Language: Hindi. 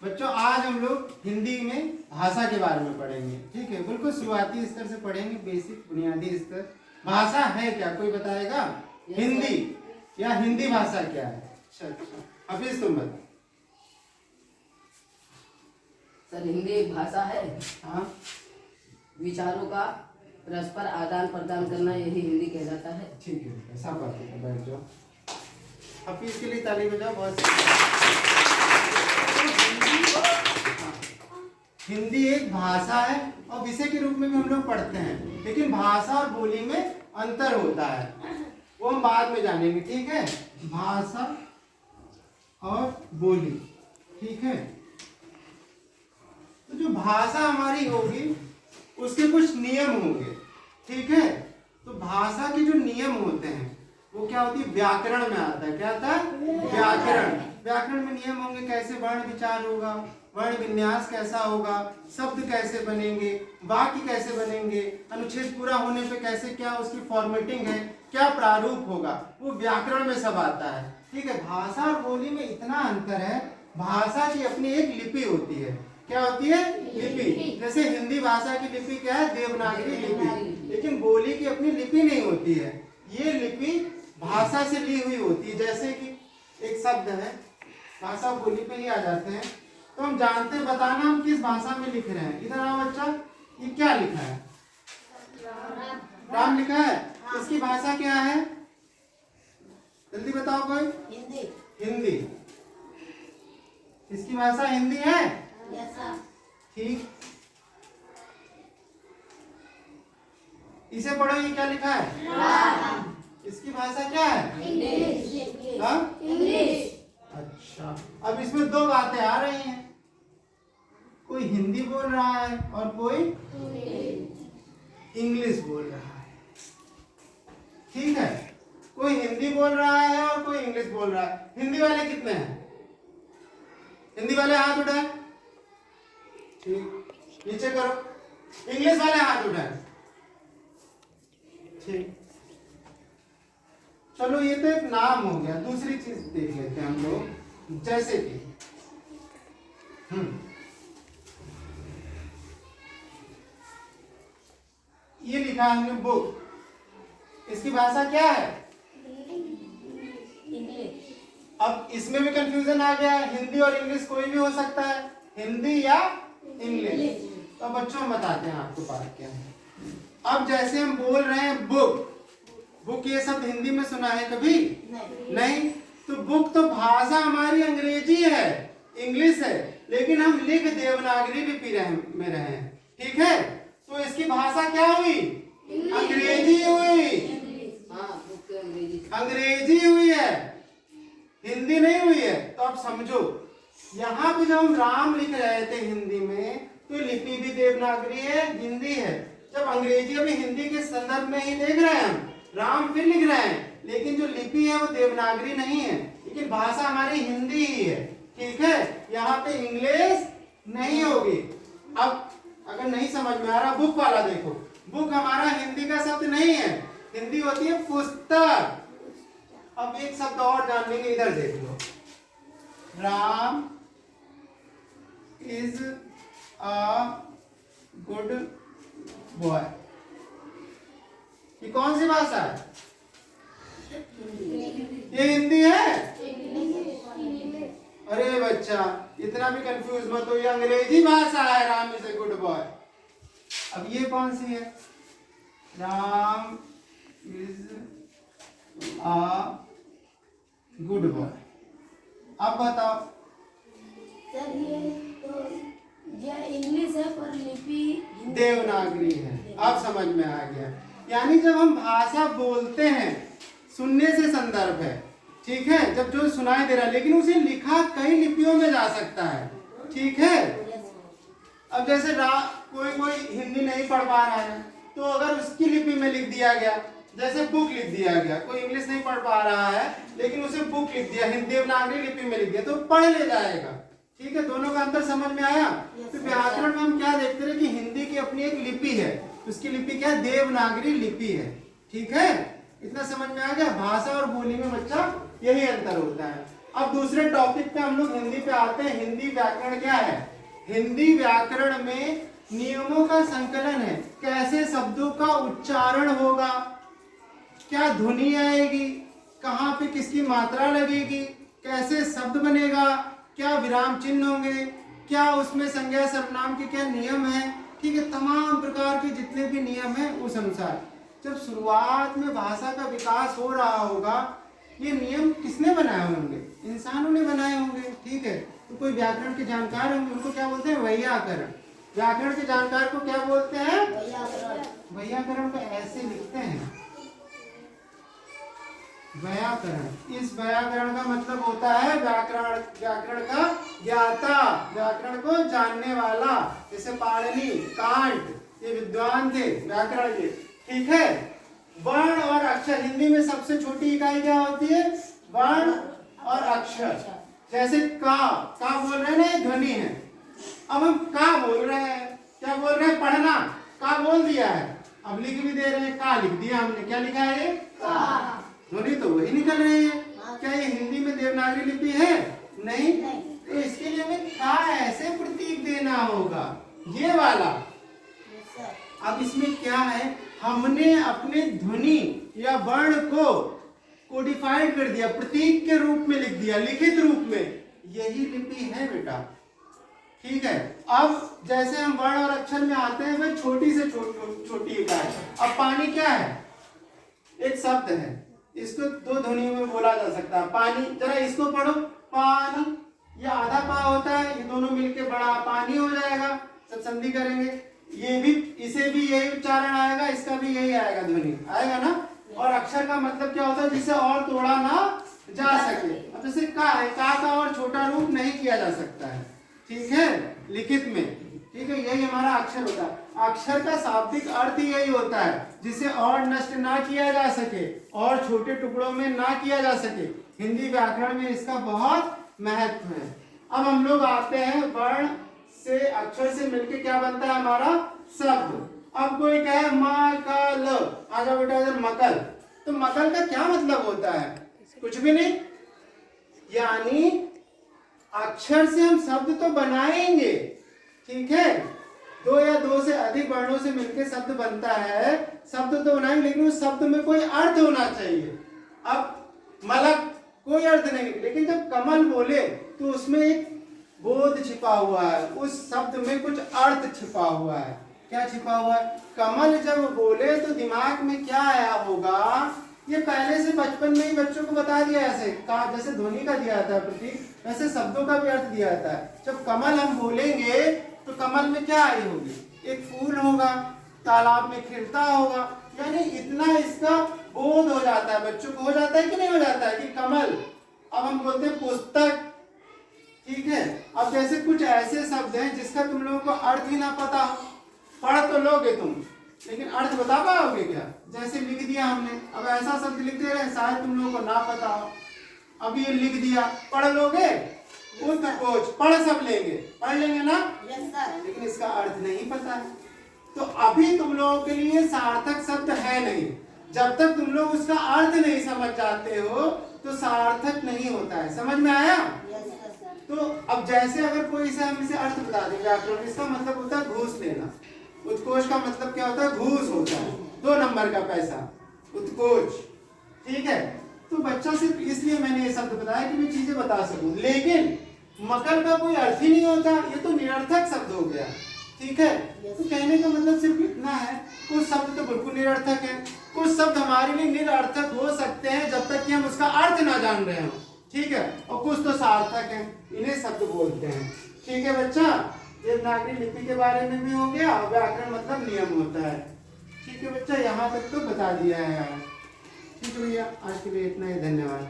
बच्चों आज हम लोग हिंदी में भाषा के बारे में पढ़ेंगे। ठीक है, बिल्कुल शुरुआती स्तर से पढ़ेंगे, बेसिक बुनियादी स्तर। भाषा है क्या, कोई बताएगा? हिंदी या हिंदी भाषा क्या है? अच्छा हफीज तुम बता। सर हिंदी एक भाषा है। हाँ, विचारों का परस्पर आदान प्रदान करना, यही हिंदी कहलाता है। ठीक है, ऐसा बात है, बैठ जाओ। हफीज के लिए ताली बजाओ। बहुत हिंदी एक भाषा है और विषय के रूप में भी हम लोग पढ़ते हैं, लेकिन भाषा और बोली में अंतर होता है, वो हम बाद में जानेंगे। ठीक है, भाषा और बोली। ठीक है, तो जो भाषा हमारी होगी उसके कुछ नियम होंगे। ठीक है, तो भाषा के जो नियम होते हैं वो क्या होती है? व्याकरण में आता है। क्या आता है? व्याकरण। व्याकरण में नियम होंगे, कैसे वर्ण विचार होगा, वर्ण विन्यास कैसा होगा, शब्द कैसे बनेंगे, वाक्य कैसे बनेंगे, अनुच्छेद पूरा होने पे कैसे, क्या उसकी फॉर्मेटिंग है, क्या प्रारूप होगा, वो व्याकरण में सब आता है। ठीक है, भाषा और बोली में इतना अंतर है। भाषा की अपनी एक लिपि होती है। क्या होती है? लिपि। जैसे हिंदी भाषा की लिपि क्या है? देवनागरी लिपि। लेकिन बोली की अपनी लिपि नहीं होती है, ये लिपि भाषा से ली हुई होती है। जैसे कि एक शब्द है, भाषा बोली पे ही आ जाते हैं, तो हम जानते हैं, बताना हम किस भाषा में लिख रहे हैं। इधर आओ बच्चा, ये क्या लिखा है? राम लिखा है। इसकी भाषा क्या है? जल्दी बताओ कोई। हिंदी। हिंदी। इसकी भाषा हिंदी है। ठीक, इसे पढ़ो, ये क्या लिखा है? इसकी भाषा क्या है? इंग्लिश। हाँ? इंग्लिश। अच्छा, अब इसमें दो बातें आ रही हैं, कोई हिंदी बोल रहा है और कोई इंग्लिश बोल रहा है। ठीक है, कोई हिंदी बोल रहा है और कोई इंग्लिश बोल रहा है। हिंदी वाले कितने हैं? हिंदी वाले हाथ उठाएं। ठीक, नीचे करो। इंग्लिश वाले हाथ उठाएं। ठीक, चलो ये तो एक नाम हो गया। दूसरी चीज देख लेते हैं हम लोग, जैसे कि ये लिखा है हमने बुक, इसकी भाषा क्या है? इंग्लिश। अब इसमें भी कंफ्यूजन आ गया है, हिंदी और इंग्लिश कोई भी हो सकता है, हिंदी या इंग्लिश। तो बच्चों हम बताते हैं आपको बात क्या है। अब जैसे हम बोल रहे हैं बुक, बुक ये शब्द हिंदी में सुना है कभी? नहीं। तो बुक तो भाषा हमारी अंग्रेजी है, इंग्लिश है, लेकिन हम लिख देवनागरी लिपि में रहे हैं। ठीक है, तो इसकी भाषा क्या हुई? अंग्रेजी हुई। हाँ, बुक तो अंग्रेजी। अंग्रेजी हुई है, हिंदी नहीं हुई है। तो आप समझो, यहाँ पे जब हम राम लिख रहे थे हिंदी में, तो लिपि भी देवनागरी है, हिंदी है। जब अंग्रेजी अभी हिंदी के संदर्भ में ही देख रहे हैं हम, राम फिर लिख रहे हैं, लेकिन जो लिपि है वो देवनागरी नहीं है, लेकिन भाषा हमारी हिंदी ही है। ठीक है, यहाँ पे इंग्लिश नहीं होगी। अब अगर नहीं समझ में आ रहा, बुक वाला देखो, बुक हमारा हिंदी का शब्द नहीं है, हिंदी होती है पुस्तक। अब एक शब्द और जान लेंगे, इधर देख लो, Ram is a good boy, ये कौन सी भाषा है? ये हिंदी है। अरे बच्चा, इतना भी कंफ्यूज मत हो, ये अंग्रेजी भाषा है, Ram is a good boy. अब ये कौन सी है? Ram is a good boy. अब बताओ। सर ये तो इंग्लिश है पर लिपि देवनागरी है। अब समझ में आ गया। यानी जब हम भाषा बोलते हैं, सुनने से संदर्भ है। ठीक है, जब जो सुनाई दे रहा है, लेकिन उसे लिखा कई लिपियों में जा सकता है। ठीक है, अब जैसे कोई हिंदी नहीं पढ़ पा रहा है, तो अगर उसकी लिपि में लिख दिया गया, जैसे बुक लिख दिया गया, कोई इंग्लिश नहीं पढ़ पा रहा है लेकिन उसे बुक लिख दिया, हिंदी देवनागरी लिपि में लिख दिया, तो पढ़ ले जाएगा। ठीक है, दोनों का अंतर समझ में आया? तो व्याकरण में हम क्या देखते रहे कि हिंदी की अपनी एक लिपि है, उसकी लिपि क्या है? देवनागरी लिपि है। ठीक है, इतना समझ में आ गया। भाषा और बोली में बच्चा यही अंतर होता है। अब दूसरे टॉपिक पे हम लोग हिंदी पे आते हैं। हिंदी व्याकरण क्या है? हिंदी व्याकरण में नियमों का संकलन है। कैसे शब्दों का उच्चारण होगा, क्या ध्वनि आएगी, कहाँ पे किसकी मात्रा लगेगी, कैसे शब्द बनेगा, क्या विराम चिन्ह होंगे, क्या उसमें संज्ञा सर्वनाम के क्या नियम है, ठीक है, तमाम प्रकार के जितने भी नियम हैं उस अनुसार। जब शुरुआत में भाषा का विकास हो रहा होगा, ये नियम किसने बनाए होंगे? इंसानों ने बनाए होंगे, ठीक है। तो कोई व्याकरण के जानकार होंगे, उनको क्या बोलते हैं? वैयाकरण। व्याकरण के जानकार को क्या बोलते हैं? वैयाकरण को ऐसे लिखते हैं, व्याकरण। इस व्याकरण का मतलब होता है व्याकरण का ज्ञाता, व्याकरण को जानने वाला। जैसे पाणिनि, कांट, ये विद्वान थे व्याकरण के, ठीक है। वर्ण और अक्षर, हिंदी में सबसे छोटी इकाई क्या होती है? वर्ण और अक्षर। जैसे का बोल रहे हैं ना, ये ध्वनि है। अब हम का बोल रहे हैं, क्या बोल रहे हैं? पढ़ना, का बोल दिया है। अब लिख भी दे रहे हैं, का लिख दिया हमने, क्या लिखा है? का। ध्वनि तो वही निकल रही है। क्या ये हिंदी में देवनागरी लिपि है? नहीं। तो इसके लिए हमें का ऐसे प्रतीक देना होगा, ये वाला। अब इसमें क्या है? हमने अपने ध्वनि या वर्ण को कोडिफाइड कर दिया, प्रतीक के रूप में लिख दिया, लिखित रूप में। यही लिपि है बेटा, ठीक है। अब जैसे हम वर्ण और अक्षर में आते हैं, वह छोटी से छोटी इकाई। अब पानी क्या है? एक शब्द है, इसको दो ध्वनियों में बोला जा सकता है। पानी, जरा इसको पढ़ो, पानी। ये आधा पा होता है, ये दोनों मिलके बड़ा पानी हो जाएगा। सब संधि करेंगे, ये भी, इसे भी यही उच्चारण आएगा, इसका भी यही आएगा, ध्वनि आएगा ना। और अक्षर का मतलब क्या होता है? जिसे और तोड़ा ना जा सके। अब जैसे का है, का और छोटा रूप नहीं किया जा सकता है, ठीक है, लिखित में, ठीक है। यही हमारा अक्षर होता है। अक्षर का शाब्दिक अर्थ यही होता है, जिसे और नष्ट ना किया जा सके और छोटे टुकड़ों में ना किया जा सके। हिंदी व्याकरण में इसका बहुत महत्व है। अब हम लोग आते हैं वर्ण से, अक्षर से मिलके क्या बनता है हमारा? शब्द। अब कोई कहे मकल, आ जाओ बेटा इधर, मकल। तो मकल का क्या मतलब होता है? कुछ भी नहीं। यानी अक्षर से हम शब्द तो बनाएंगे, ठीक है, दो या दो से अधिक वर्णों से मिलकर शब्द बनता है, शब्द तो बनाएंगे, लेकिन उस शब्द में कोई अर्थ होना चाहिए। अब मलक, कोई अर्थ नहीं, लेकिन जब कमल बोले तो उसमें एक बोध छिपा हुआ है, उस शब्द में कुछ अर्थ छिपा हुआ है। क्या छिपा हुआ है? कमल जब बोले तो दिमाग में क्या आया होगा? ये पहले से बचपन में ही बच्चों को बता दिया, ऐसे का जैसे ध्वनि का दिया था प्रतीक, वैसे शब्दों का भी अर्थ दिया था। जब कमल हम बोलेंगे तो कमल में क्या आई होगी? एक फूल होगा, तालाब में खिलता होगा। यानी इतना इसका बोध हो जाता है, बच्चों को हो जाता है कि नहीं हो जाता है कि कमल। अब हम बोलते हैं पुस्तक, ठीक है। अब जैसे कुछ ऐसे शब्द हैं जिसका तुम लोगों को अर्थ ही ना पता हो, पढ़ तो लोगे तुम, लेकिन अर्थ बता पाओगे क्या? जैसे लिख दिया हमने, अब ऐसा शब्द लिख दे रहे हैं, शायद तुम लोगों को ना पता हो। अब ये लिख दिया, पढ़ लोगे? उत्कोच, पढ़ सब लेंगे, पढ़ लेंगे ना, लेकिन इसका अर्थ नहीं पता है। तो अभी तुम लोगों के लिए सार्थक शब्द है नहीं। जब तक तुम लोग उसका अर्थ नहीं समझ जाते हो तो सार्थक नहीं होता है। समझ में आया? तो अब जैसे अगर कोई इसे हम इसे अर्थ बता दें व्याकरण, इसका मतलब होता है घूस लेना। उत्कोच का मतलब क्या होता है? घूस होता है, 2 नंबर का पैसा, उत्कोच, ठीक है। तो बच्चा सिर्फ इसलिए मैंने ये शब्द बताया कि मैं चीजें बता सकूं, लेकिन मकर का कोई अर्थ ही नहीं होता, ये तो निरर्थक शब्द हो गया, ठीक है। तो कहने का मतलब सिर्फ इतना है, कुछ शब्द तो बिल्कुल निरर्थक है, कुछ शब्द हमारे लिए निरर्थक हो सकते हैं जब तक कि हम उसका अर्थ ना जान रहे हो, ठीक है, और कुछ तो सार्थक है, इन्हें शब्द बोलते हैं, ठीक है बच्चा। देवनागरी लिपि के बारे में भी हो गया, व्याकरण मतलब नियम होता है, ठीक है बच्चा। यहाँ तक तो बता दिया है यार, ठीक है भैया, आज के लिए इतना ही, धन्यवाद।